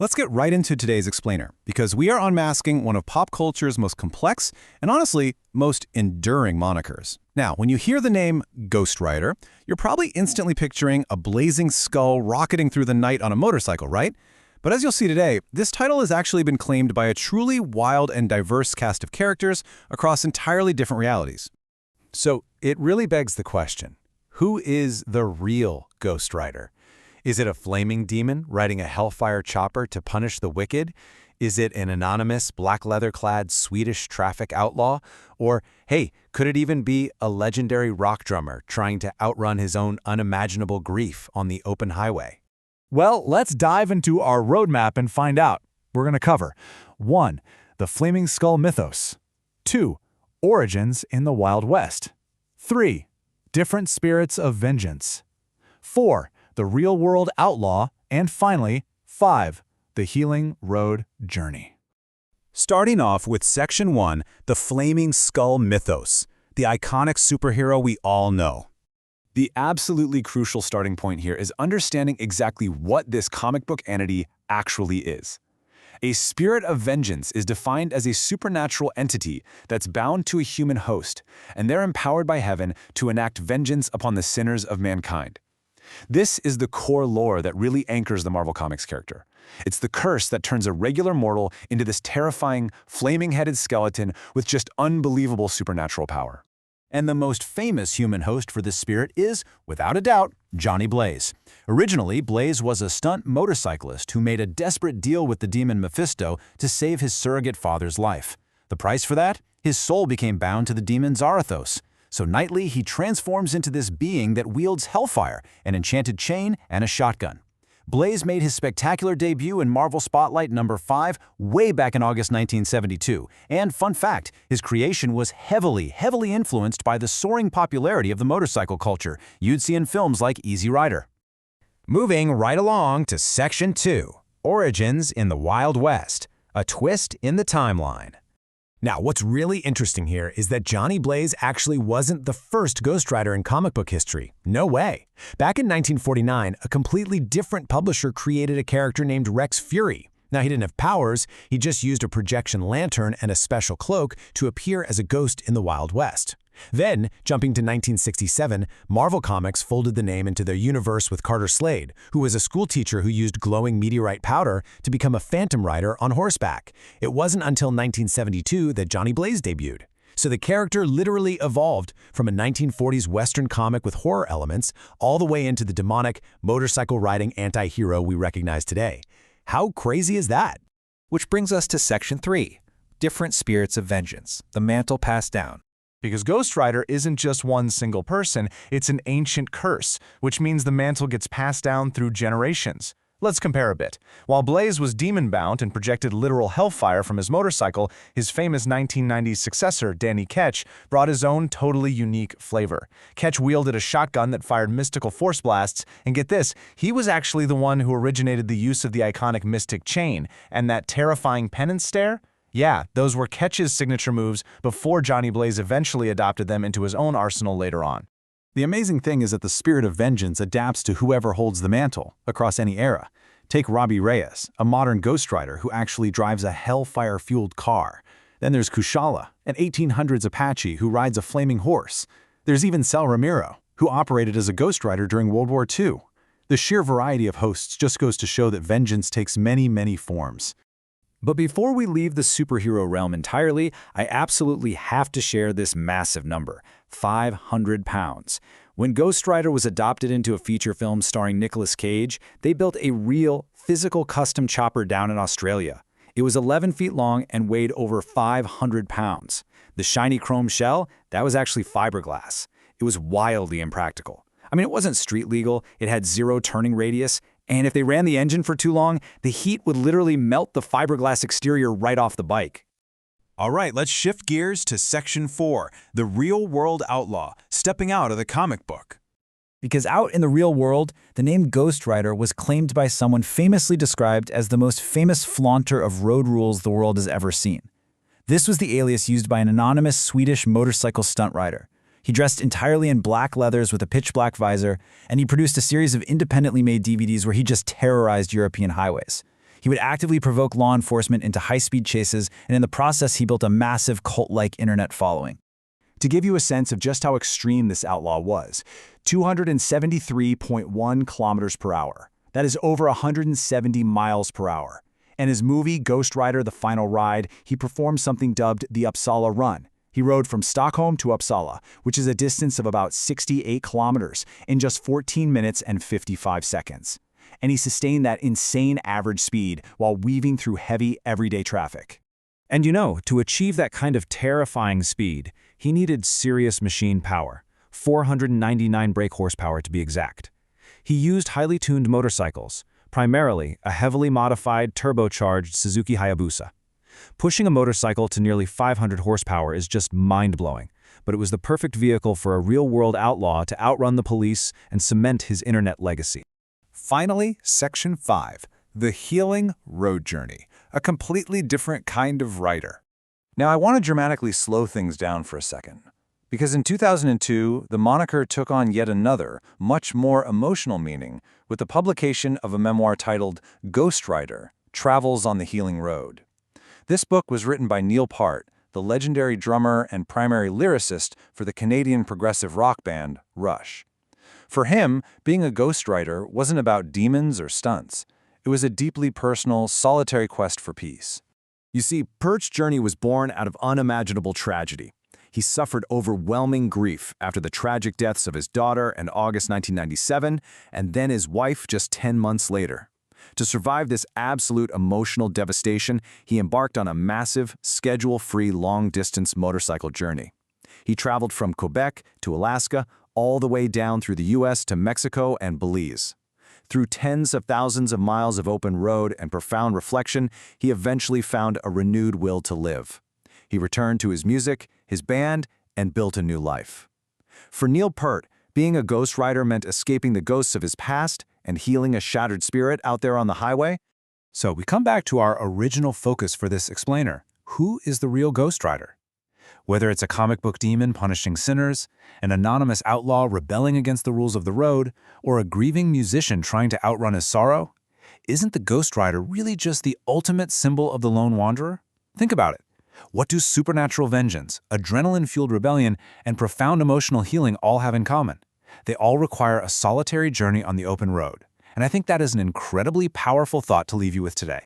Let's get right into today's explainer, because we are unmasking one of pop culture's most complex and honestly, most enduring monikers. Now, when you hear the name Ghost Rider, you're probably instantly picturing a blazing skull rocketing through the night on a motorcycle, right? But as you'll see today, this title has actually been claimed by a truly wild and diverse cast of characters across entirely different realities. So it really begs the question, who is the real Ghost Rider? Is it a flaming demon riding a hellfire chopper to punish the wicked? Is it an anonymous, black leather-clad Swedish traffic outlaw? Or, hey, could it even be a legendary rock drummer trying to outrun his own unimaginable grief on the open highway? Well, let's dive into our roadmap and find out. We're going to cover 1. The Flaming Skull mythos. 2. Origins in the Wild West. 3. Different spirits of vengeance. 4. The real-world outlaw, and finally, 5. The healing road journey. Starting off with Section 1, the Flaming Skull mythos, the iconic superhero we all know. The absolutely crucial starting point here is understanding exactly what this comic book entity actually is. A spirit of vengeance is defined as a supernatural entity that's bound to a human host, and they're empowered by heaven to enact vengeance upon the sinners of mankind. This is the core lore that really anchors the Marvel Comics character. It's the curse that turns a regular mortal into this terrifying, flaming-headed skeleton with just unbelievable supernatural power. And the most famous human host for this spirit is, without a doubt, Johnny Blaze. Originally, Blaze was a stunt motorcyclist who made a desperate deal with the demon Mephisto to save his surrogate father's life. The price for that? His soul became bound to the demon Zarathos. So nightly, he transforms into this being that wields hellfire, an enchanted chain, and a shotgun. Blaze made his spectacular debut in Marvel Spotlight number 5 way back in August 1972. And fun fact, his creation was heavily influenced by the soaring popularity of the motorcycle culture you'd see in films like Easy Rider. Moving right along to Section 2, Origins in the Wild West, a twist in the timeline. Now, what's really interesting here is that Johnny Blaze actually wasn't the first Ghost Rider in comic book history. No way. Back in 1949, a completely different publisher created a character named Rex Fury. Now, he didn't have powers, he just used a projection lantern and a special cloak to appear as a ghost in the Wild West. Then, jumping to 1967, Marvel Comics folded the name into their universe with Carter Slade, who was a schoolteacher who used glowing meteorite powder to become a phantom rider on horseback. It wasn't until 1972 that Johnny Blaze debuted. So the character literally evolved from a 1940s Western comic with horror elements all the way into the demonic, motorcycle-riding anti-hero we recognize today. How crazy is that? Which brings us to Section 3, Different Spirits of Vengeance, the mantle passed down. Because Ghost Rider isn't just one single person, it's an ancient curse, which means the mantle gets passed down through generations. Let's compare a bit. While Blaze was demon-bound and projected literal hellfire from his motorcycle, his famous 1990s successor, Danny Ketch, brought his own totally unique flavor. Ketch wielded a shotgun that fired mystical force blasts, and get this, he was actually the one who originated the use of the iconic Mystic Chain, and that terrifying penance stare? Yeah, those were Ketch's signature moves before Johnny Blaze eventually adopted them into his own arsenal later on. The amazing thing is that the spirit of vengeance adapts to whoever holds the mantle, across any era. Take Robbie Reyes, a modern Ghost Rider who actually drives a hellfire-fueled car. Then there's Kushala, an 1800s Apache who rides a flaming horse. There's even Sal Ramiro, who operated as a Ghost Rider during World War II. The sheer variety of hosts just goes to show that vengeance takes many forms. But before we leave the superhero realm entirely, I absolutely have to share this massive number, 500 pounds. When Ghost Rider was adopted into a feature film starring Nicolas Cage, they built a real, physical custom chopper down in Australia. It was 11 feet long and weighed over 500 pounds. The shiny chrome shell, that was actually fiberglass. It was wildly impractical. I mean, it wasn't street legal, it had 0 turning radius, and if they ran the engine for too long, the heat would literally melt the fiberglass exterior right off the bike. All right, let's shift gears to Section 4, the real-world outlaw, stepping out of the comic book. Because out in the real world, the name Ghost Rider was claimed by someone famously described as the most famous flaunter of road rules the world has ever seen. This was the alias used by an anonymous Swedish motorcycle stunt rider. He dressed entirely in black leathers with a pitch-black visor, and he produced a series of independently made DVDs where he just terrorized European highways. He would actively provoke law enforcement into high-speed chases, and in the process, he built a massive cult-like internet following. To give you a sense of just how extreme this outlaw was, 273.1 kilometers per hour. That is over 170 miles per hour. In his movie Ghost Rider: The Final Ride, he performed something dubbed the Uppsala Run. He rode from Stockholm to Uppsala, which is a distance of about 68 kilometers, in just 14 minutes and 55 seconds. And he sustained that insane average speed while weaving through heavy, everyday traffic. And to achieve that kind of terrifying speed, he needed serious machine power, 499 brake horsepower to be exact. He used highly tuned motorcycles, primarily a heavily modified turbocharged Suzuki Hayabusa. Pushing a motorcycle to nearly 500 horsepower is just mind-blowing, but it was the perfect vehicle for a real-world outlaw to outrun the police and cement his internet legacy. Finally, Section 5, the Healing Road Journey, a completely different kind of rider. Now, I want to dramatically slow things down for a second, because in 2002, the moniker took on yet another, much more emotional meaning with the publication of a memoir titled Ghost Rider: Travels on the Healing Road. This book was written by Neil Peart, the legendary drummer and primary lyricist for the Canadian progressive rock band Rush. For him, being a ghost rider wasn't about demons or stunts. It was a deeply personal, solitary quest for peace. You see, Peart's journey was born out of unimaginable tragedy. He suffered overwhelming grief after the tragic deaths of his daughter in August 1997 and then his wife just 10 months later. To survive this absolute emotional devastation, he embarked on a massive, schedule-free long-distance motorcycle journey. He traveled from Quebec to Alaska, all the way down through the U.S. to Mexico and Belize. Through tens of thousands of miles of open road and profound reflection, he eventually found a renewed will to live. He returned to his music, his band, and built a new life. For Neil Peart, being a ghost rider meant escaping the ghosts of his past and healing a shattered spirit out there on the highway. So we come back to our original focus for this explainer. Who is the real ghost rider? Whether it's a comic book demon punishing sinners, an anonymous outlaw rebelling against the rules of the road, or a grieving musician trying to outrun his sorrow, isn't the ghost rider really just the ultimate symbol of the lone wanderer? Think about it. What do supernatural vengeance, adrenaline-fueled rebellion, and profound emotional healing all have in common? They all require a solitary journey on the open road. And I think that is an incredibly powerful thought to leave you with today.